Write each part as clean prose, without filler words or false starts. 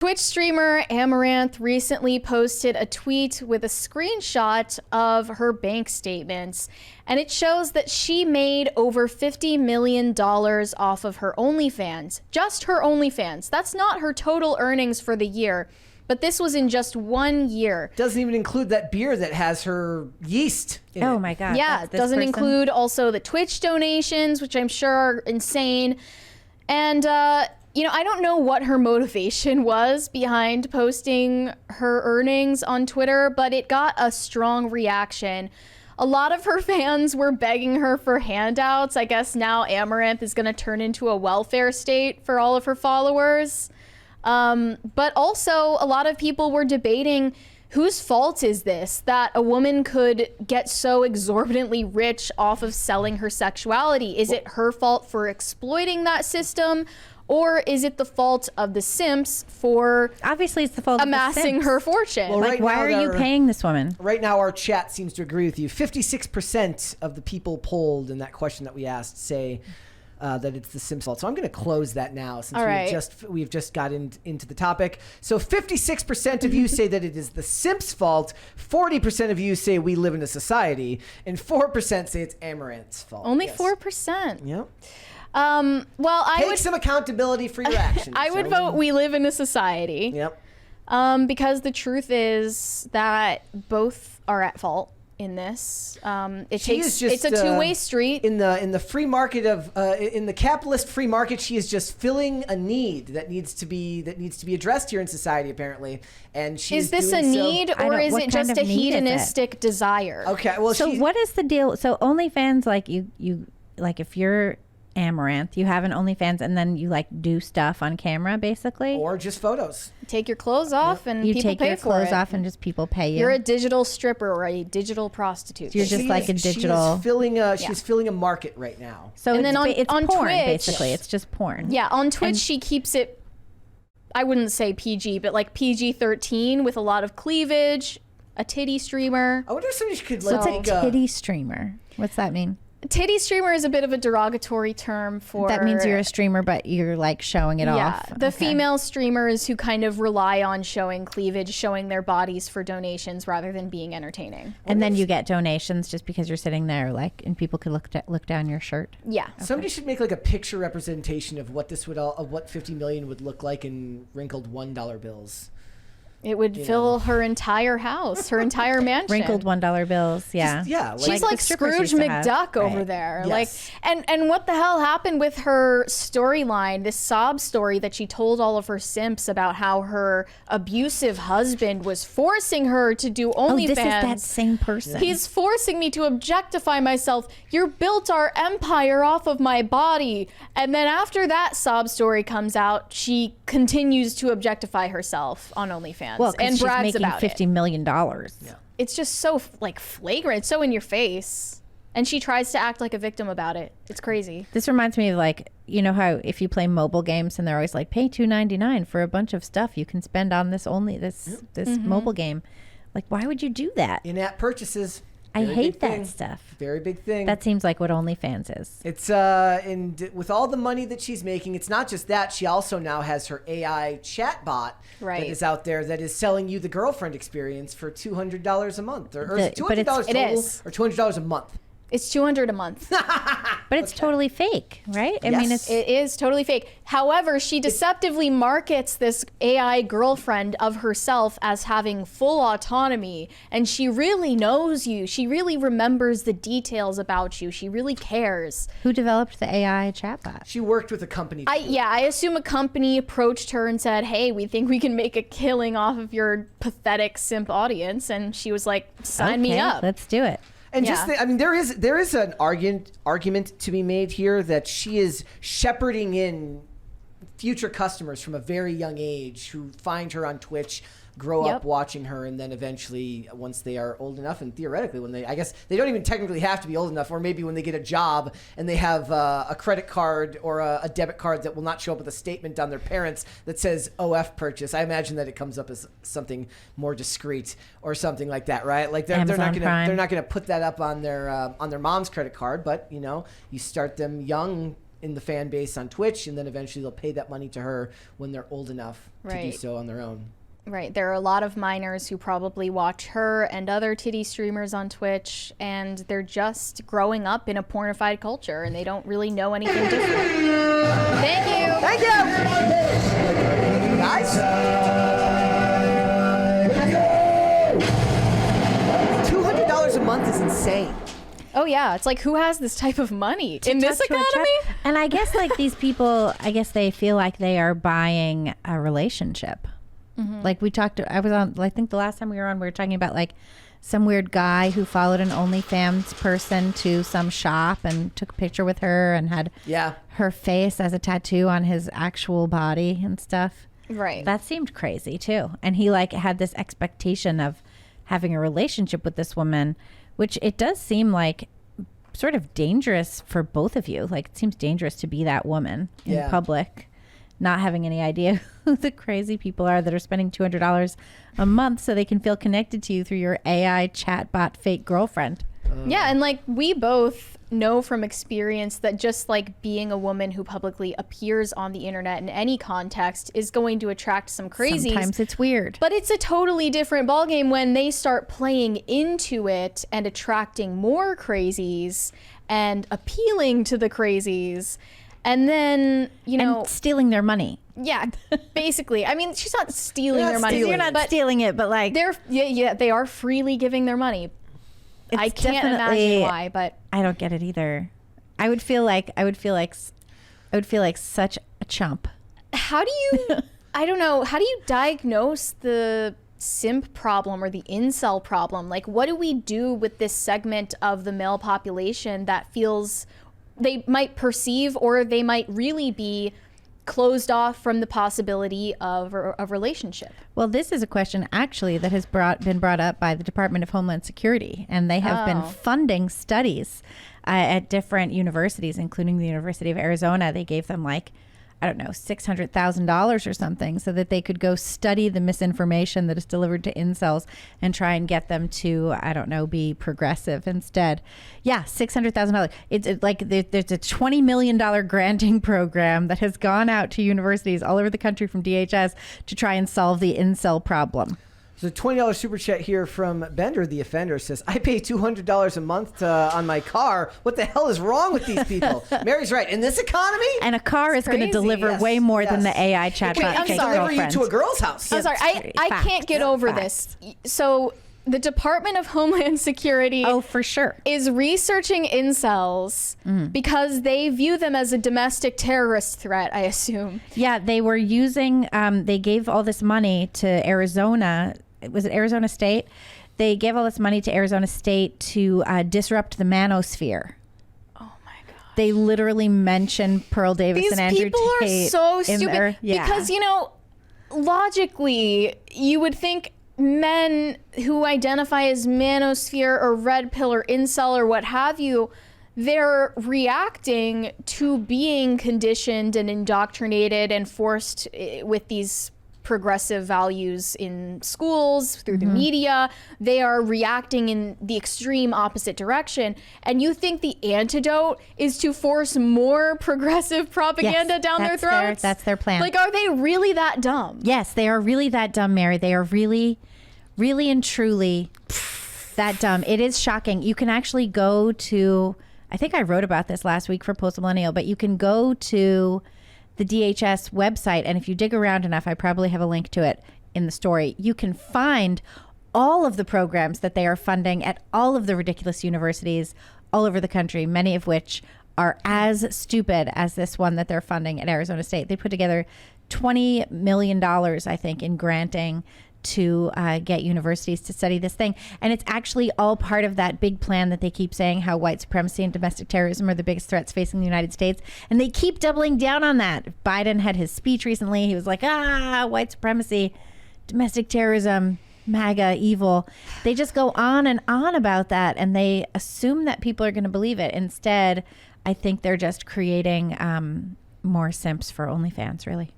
Twitch streamer Amaranth recently posted a tweet with a screenshot of her bank statements, and it shows that she made over $50 million off of her OnlyFans. Just her OnlyFans. That's not her total earnings for the year, but this was in just 1 year. Doesn't even include that beer that has her yeast in it. Oh my God. Yeah, it doesn't include also the Twitch donations, which I'm sure are insane. And, you know, I don't know what her motivation was behind posting her earnings on Twitter, but it got a strong reaction. A lot of her fans were begging her for handouts. I guess now Amaranth is going to turn into a welfare state for all of her followers. But also, a lot of people were debating, whose fault is this that a woman could get so exorbitantly rich off of selling her sexuality? Is it her fault for exploiting that system? Or is it the fault of the Simps for obviously it's the fault amassing of the Simps. her fortune? Well, Like, why are you paying this woman? Right now, our chat seems to agree with you. 56% of the people polled in that question that we asked say that it's the Simps' fault. So I'm going to close that now since we've just got into the topic. So 56% of you say that it is the Simps' fault. 40% of you say we live in a society, and 4% say it's Amaranth's fault. Only 4%. Yep. Well, I would take some accountability for your actions. I would vote we live in a society. Yep. Because the truth is that both are at fault in this. It's a two-way street. In the free market in the capitalist free market, she is just filling a need that needs to be addressed here in society, apparently. And is this a need, or is it just a hedonistic desire? Okay. Well, so what is the deal? So OnlyFans, like you like if you're Amaranth, you have an OnlyFans, and then you like do stuff on camera, basically, or just photos. Take your clothes off, and you people take pay your for clothes it. off, and just people pay you. You're a digital stripper or a digital prostitute. So you're just like a digital. She's filling a market right now. So and then it's on porn, Twitch, basically, it's just porn. Yeah, on Twitch she keeps it. I wouldn't say PG, but like PG-13 with a lot of cleavage. A titty streamer. I wonder if somebody could What's a titty streamer? What's that mean? Titty streamer is a bit of a derogatory term for... That means you're a streamer, but you're like showing it off. Yeah, the female streamers who kind of rely on showing cleavage, showing their bodies for donations rather than being entertaining. And then you get donations just because you're sitting there, like, and people could look down your shirt. Yeah. Okay. Somebody should make like a picture representation of what what 50 million would look like in wrinkled $1 bills. It would fill her entire house, her entire mansion. Wrinkled $1 bills, yeah. She's like Scrooge McDuck over there. Yes. Like, and what the hell happened with her storyline, this sob story that she told all of her simps about how her abusive husband was forcing her to do OnlyFans. Oh, this is that same person. He's forcing me to objectify myself. You built our empire off of my body. And then after that sob story comes out, she continues to objectify herself on OnlyFans. Well, and she's brags making about $50 million. Yeah. It's just so like flagrant. It's so in your face. And she tries to act like a victim about it. It's crazy. This reminds me of like, you know how if you play mobile games and they're always like, pay $2.99 for a bunch of stuff you can spend on this mobile game. Like, why would you do that? In-app purchases. I hate that stuff. Very big thing. That seems like what OnlyFans is. It's and with all the money that she's making, it's not just that. She also now has her AI chat bot that is out there that is selling you the girlfriend experience for $200 a month, or $200 total, or $200 a month. It's $200 a month. But it's totally fake, right? I mean, it is totally fake. However, she deceptively markets this AI girlfriend of herself as having full autonomy, and she really knows you. She really remembers the details about you. She really cares. Who developed the AI chatbot? She worked with a company. I assume a company approached her and said, hey, we think we can make a killing off of your pathetic simp audience. And she was like, sign me up. Let's do it. And I mean, there is an argument to be made here that she is shepherding in future customers from a very young age who find her on Twitch, grow up watching her, and then eventually, once they are old enough, and theoretically, I guess they don't even technically have to be old enough, or maybe when they get a job and they have a credit card or a debit card that will not show up with a statement on their parents that says OF purchase. I imagine that it comes up as something more discreet or something like that, right? Like they're not gonna put that up on their mom's credit card, but you start them young in the fan base on Twitch, and then eventually they'll pay that money to her when they're old enough to do Right. so on their own. Right. There are a lot of minors who probably watch her and other titty streamers on Twitch, and they're just growing up in a pornified culture, and they don't really know anything different. Thank you. Thank you, guys. $200 a month is insane. Oh yeah, it's like, who has this type of money in this talk to a economy? chat- And I guess like these people, I guess they feel like they are buying a relationship. Like we talked, I was on, I think the last time we were on, we were talking about like some weird guy who followed an OnlyFans person to some shop and took a picture with her and had Yeah. her face as a tattoo on his actual body and stuff. Right. That seemed crazy too. And he like had this expectation of having a relationship with this woman, which it does seem like sort of dangerous for both of you. Like it seems dangerous to be that woman in Yeah. public, not having any idea who the crazy people are that are spending $200 a month so they can feel connected to you through your AI chatbot fake girlfriend. Yeah, and like we both know from experience that just like being a woman who publicly appears on the internet in any context is going to attract some crazies. Sometimes it's weird. But it's a totally different ballgame when they start playing into it and attracting more crazies and appealing to the crazies. And then, you know, and stealing their money. yeah, basically. I mean, she's not stealing You're their not money. stealing You're not but stealing it, but like they are freely giving their money. I it's can't definitely- imagine why, but I don't get it either. I would feel like such a chump. how do you I don't know, how do you diagnose the simp problem or the incel problem? Like, what do we do with this segment of the male population that feels they might perceive or they might really be closed off from the possibility of a relationship? Well, this is a question actually that has been brought up by the Department of Homeland Security, and they have been funding studies at different universities, including the University of Arizona. They gave them like, I don't know, $600,000 or something so that they could go study the misinformation that is delivered to incels and try and get them to, I don't know, be progressive instead. Yeah, $600,000. It's like there's a $20 million granting program that has gone out to universities all over the country from DHS to try and solve the incel problem. There's a $20 super chat here from Bender the Offender. Says, I pay $200 a month on my car. What the hell is wrong with these people? Mary's right. In this economy, And a car is going to crazy. deliver Yes, way more yes. than the AI chatbot I'm fake sorry. deliver you girlfriend. to a girl's house. I'm sorry, I Facts. can't get over Facts. this. So the Department of Homeland Security Oh, for sure. is researching incels because they view them as a domestic terrorist threat, I assume. Yeah, they were using, they gave all this money to Arizona. Was it Arizona State? They gave all this money to Arizona State to disrupt the manosphere. Oh my God. They literally mentioned Pearl Davis These and Andrew people are Tate so in stupid their- yeah. because, you know, logically, you would think men who identify as manosphere or red pill or incel or what have you, they're reacting to being conditioned and indoctrinated and forced with these progressive values in schools, through the media. They are reacting in the extreme opposite direction. And you think the antidote is to force more progressive propaganda Yes, down their that's their- throats? that's their plan. Like, are they really that dumb? Yes, they are really that dumb, Mary. They are really, really and truly that dumb. It is shocking. You can actually go to, I think I wrote about this last week for Post Millennial, but you can go to the DHS website, and if you dig around enough, I probably have a link to it in the story. You can find all of the programs that they are funding at all of the ridiculous universities all over the country, many of which are as stupid as this one that they're funding at Arizona State. They put together $20 million, I think, in granting to get universities to study this thing. And it's actually all part of that big plan that they keep saying how white supremacy and domestic terrorism are the biggest threats facing the United States. And they keep doubling down on that. Biden had his speech recently. He was like, white supremacy, domestic terrorism, MAGA, evil. They just go on and on about that. And they assume that people are going to believe it. Instead, I think they're just creating more simps for OnlyFans, really.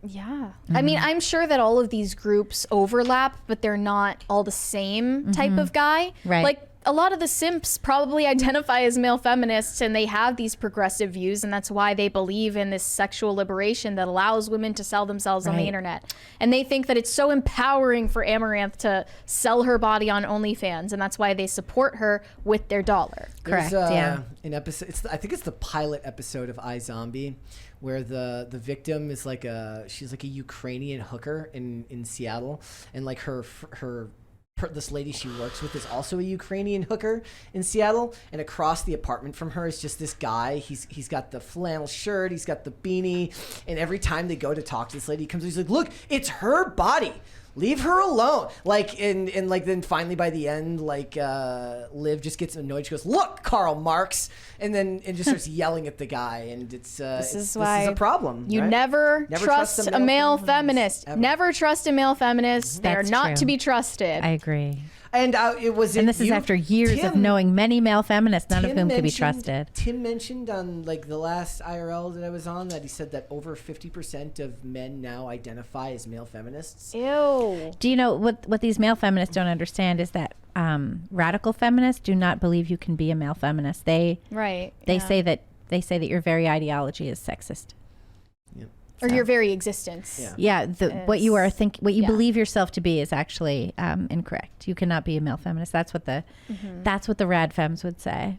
Yeah. I mean, I'm sure that all of these groups overlap, but they're not all the same type of guy. Right. Like, a lot of the simps probably identify as male feminists, and they have these progressive views, and that's why they believe in this sexual liberation that allows women to sell themselves on the internet. And they think that it's so empowering for Amaranth to sell her body on OnlyFans, and that's why they support her with their dollar. Correct. An episode. I think it's the pilot episode of iZombie, where the victim is like she's like a Ukrainian hooker in Seattle, and like her this lady she works with is also a Ukrainian hooker in Seattle, and across the apartment from her is just this guy. He's got the flannel shirt, he's got the beanie, and every time they go to talk to this lady, he comes, he's like, look, it's her body. Leave her alone. Like, and like then finally by the end, like Liv just gets annoyed. She goes, look, Karl Marx, and just starts yelling at the guy, and this is a problem. You right? never trust a male feminist. Never trust a male feminist. They are not to be trusted. I agree. And this is after years of knowing many male feminists, none of whom could be trusted. Tim mentioned on like the last IRL that I was on that he said that over 50% of men now identify as male feminists. Ew. Do you know what these male feminists don't understand is that radical feminists do not believe you can be a male feminist. They say that your very ideology is sexist. Or your very existence. What you believe yourself to be is actually incorrect. You cannot be a male feminist. That's what the rad femmes would say.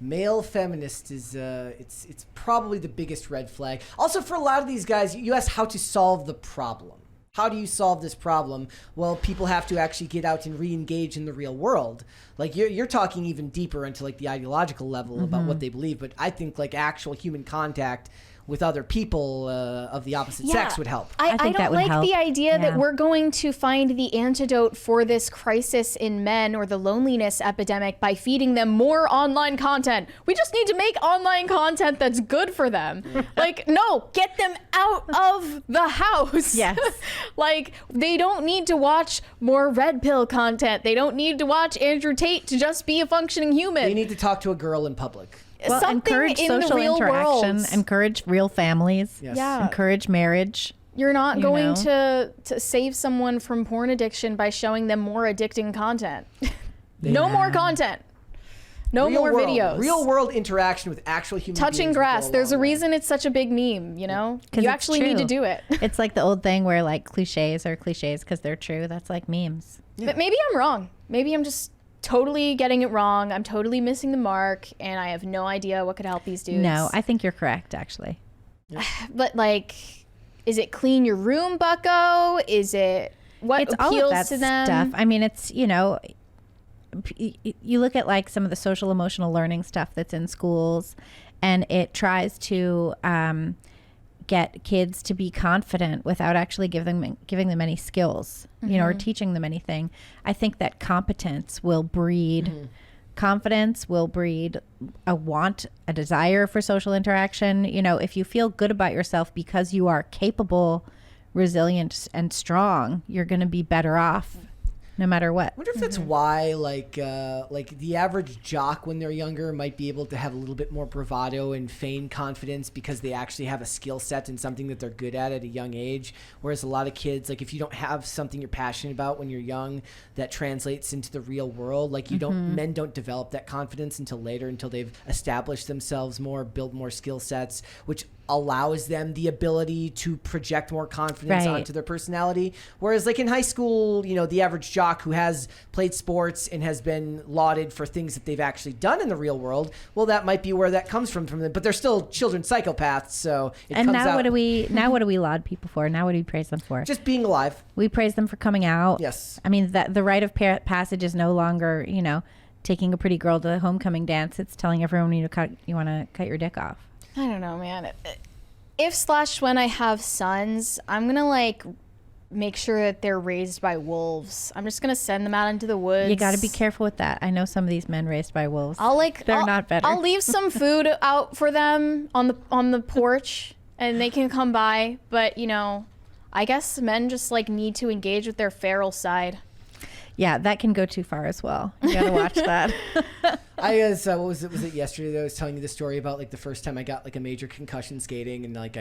Male feminist is it's probably the biggest red flag. Also, for a lot of these guys, you ask how to solve the problem. How do you solve this problem? Well, people have to actually get out and re-engage in the real world. Like you're talking even deeper into like the ideological level about what they believe, but I think like actual human contact with other people of the opposite sex would help. I don't like the idea that we're going to find the antidote for this crisis in men or the loneliness epidemic by feeding them more online content. We just need to make online content that's good for them. Like, no, get them out of the house. Yes. Like, they don't need to watch more red pill content. They don't need to watch Andrew Tate to just be a functioning human. They need to talk to a girl in public. Well, encourage social interaction, encourage real families, encourage marriage. You're not going to save someone from porn addiction by showing them more addicting content. No more content. No more videos. Real world interaction with actual human beings. Touching grass. There's a reason it's such a big meme, you know? You actually need to do it. It's like the old thing where like cliches are cliches because they're true. That's like memes. Yeah. But maybe I'm wrong. Maybe I'm just totally getting it wrong. I'm totally missing the mark, and I have no idea what could help these dudes. No, I think you're correct, actually. Yeah. But like, is it clean your room, bucko? Is it what it's appeals all of that to them? Stuff. I mean, it's, you know, you look at like some of the social emotional learning stuff that's in schools, and it tries to get kids to be confident without actually giving them any skills, you know, or teaching them anything. I think that competence will breed confidence, will breed a desire for social interaction. You know, if you feel good about yourself because you are capable, resilient, and strong, you're going to be better off no matter what. I wonder if that's why, like the average jock when they're younger might be able to have a little bit more bravado and feign confidence because they actually have a skill set in something that they're good at a young age. Whereas a lot of kids, like if you don't have something you're passionate about when you're young that translates into the real world, like men don't develop that confidence until later, until they've established themselves more, built more skill sets, which allows them the ability to project more confidence onto their personality. Whereas like in high school, you know, the average jock who has played sports and has been lauded for things that they've actually done in the real world, well, that might be where that comes from them, but they're still children psychopaths. So what do we laud people for? Now what do we praise them for? Just being alive. We praise them for coming out. Yes. I mean, the rite of passage is no longer, you know, taking a pretty girl to the homecoming dance. It's telling everyone you want to cut your dick off. I don't know, man. When I have sons, I'm going to like make sure that they're raised by wolves. I'm just going to send them out into the woods. You got to be careful with that. I know some of these men raised by wolves. They're not better. I'll leave some food out for them on the porch and they can come by. But, you know, I guess men just like need to engage with their feral side. Yeah, that can go too far as well. You got to watch that. What was it yesterday that I was telling you the story about like the first time I got like a major concussion skating and like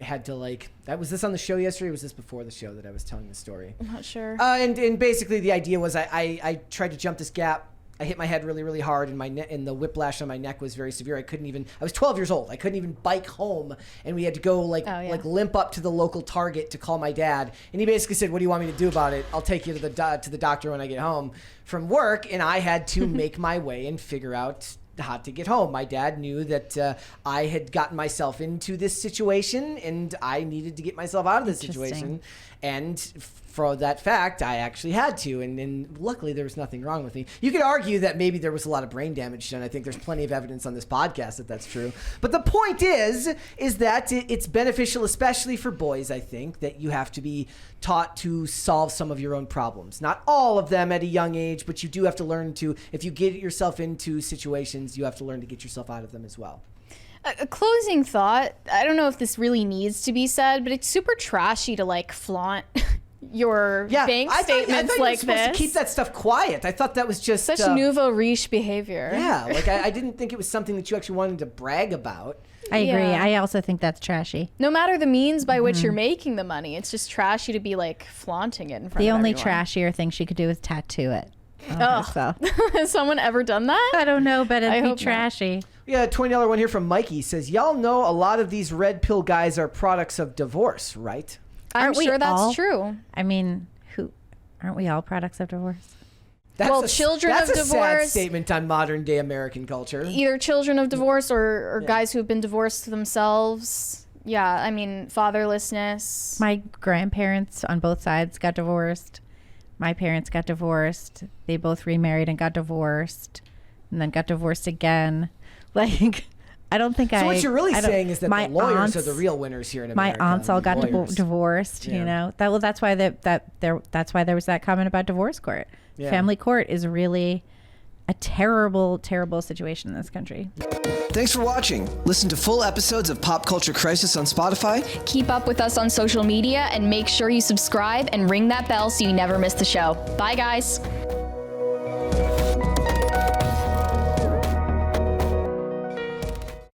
had to like, was this on the show yesterday or was this before the show that I was telling the story? I'm not sure. And basically the idea was I tried to jump this gap I hit my head really, really hard, and the whiplash on my neck was very severe. I was 12 years old. I couldn't even bike home, and we had to go like limp up to the local Target to call my dad. And he basically said, "What do you want me to do about it? I'll take you to the doctor when I get home from work." And I had to make my way and figure out how to get home. My dad knew that I had gotten myself into this situation, and I needed to get myself out of this situation. And for that fact, I actually had to. And luckily, there was nothing wrong with me. You could argue that maybe there was a lot of brain damage done. I think there's plenty of evidence on this podcast that that's true. But the point is that it's beneficial, especially for boys, I think, that you have to be taught to solve some of your own problems. Not all of them at a young age, but you do have to learn to, if you get yourself into situations, you have to learn to get yourself out of them as well. A closing thought. I don't know if this really needs to be said, but it's super trashy to like flaunt your bank statements I thought like you were supposed this. to keep that stuff quiet. I thought that was just Such nouveau riche behavior. Yeah, like I didn't think it was something that you actually wanted to brag about. I agree. Yeah. I also think that's trashy. No matter the means by which you're making the money, it's just trashy to be like flaunting it in front The of only everyone. trashier thing she could do is tattoo it. Oh. Has someone ever done that? I don't know, but I it'd be hope not. trashy. We got a $20 one here from Mikey. Says, y'all know a lot of these red pill guys are products of divorce, right? I'm Aren't we sure that's all? true. I mean, aren't we all products of divorce? Children of that's a sad divorce- statement on modern day American culture. Either children of divorce or guys who have been divorced themselves. Yeah, I mean, fatherlessness. My grandparents on both sides got divorced. My parents got divorced. They both remarried and got divorced, and then got divorced again. Like, I don't think So what you're really saying is that the lawyers are the real winners here in America. My aunts all got Lawyers. divorced. Yeah. You know that's why that's why there was that comment about divorce court. Yeah. Family court is really a terrible, terrible situation in this country. Thanks for watching. Listen to full episodes of Pop Culture Crisis on Spotify. Keep up with us on social media and make sure you subscribe and ring that bell so you never miss the show. Bye, guys.